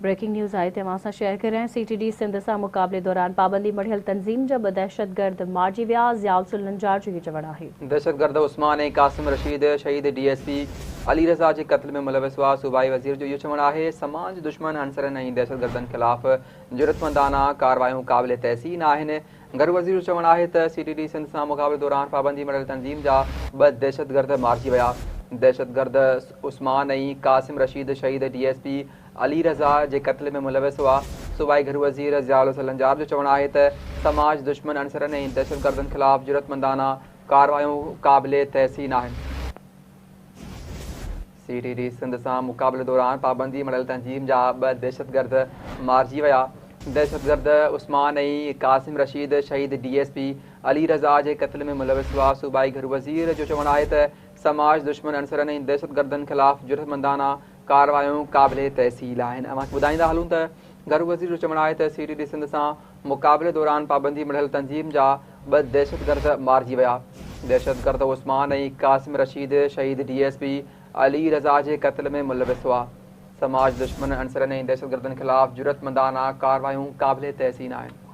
Breaking news आए थे वहां share कर रहे हैं। CTD सिंध सां मुक़ाबले दौरान पाबंदी मढ़ियल तंज़ीम जा ब दहशतगर्द मारिजी विया। ज़ियाउल नंजार जो चवण आहे दहशतगर्द उस्मान ऐं कासिम रशीद शहीद DSP अली रज़ा के कत्ल में मुलविस हुआ। सूबाई वज़ीर जो इहो चवणु आहे समाज दुश्मन अंसरनि ऐं दहशतगर्दनि ख़िलाफ़ जुरतमंदाना कार्रवायूं क़ाबिल तहसीन आहिनि। घर वज़ीर जो चवणु आहे त CTD सिंध सां मुक़ाबले दौरान पाबंदी मढ़ियल तंज़ीम जा ब दहशतगर्द मारिजी विया। दहशतगर्द उस्मान ऐं कासिम रशीद शहीद DSP अली रज़ा के कत्ल में मुलविस हुआ। सूबाई घर वज़ीर ज़ियाउल नंजार जो चवणु आहे त समाज दुश्मन अंसरनि ऐं दहशतगर्दनि ख़िलाफ़ जुरतमंदाना कार्रवायूं क़ाबिल तहसीन आहिनि। CTD सिंध सां मुक़ाबले दौरान पाबंदी मढ़ियल तंज़ीम जा ब दहशतगर्द मारिजी विया। दहशतगर्द उस्मान ऐं कासिम रशीद शहीद DSP अली रज़ा के कत्ल में मुलविस हुआ। सूबाई घर वज़ीर जो चवणु आहे त समाज दुश्मन अंसरनि ऐं दहशतगर्दनि ख़िलाफ़ जुरतमंदाना कार्रवायूं क़ाबिल तहसील आहिनि। असां ॿुधाईंदा हलूं त घर वज़ीर जो चवणु आहे त CTD सिंध सां मुक़ाबले दौरान पाबंदी मढ़ियल तंज़ीम जा ब दहशतगर्द मारिजी विया। दहशतगर्द उस्मान ऐं कासिम रशीद शहीद DSP अली रज़ा के कत्ल में मुलविस हुआ। समाज दुश्मन अंसरनि ऐं दहशतगर्दनि ख़िलाफ़ जुरतमंदाना कार्रवायूं क़ाबिल तहसीन आहिनि।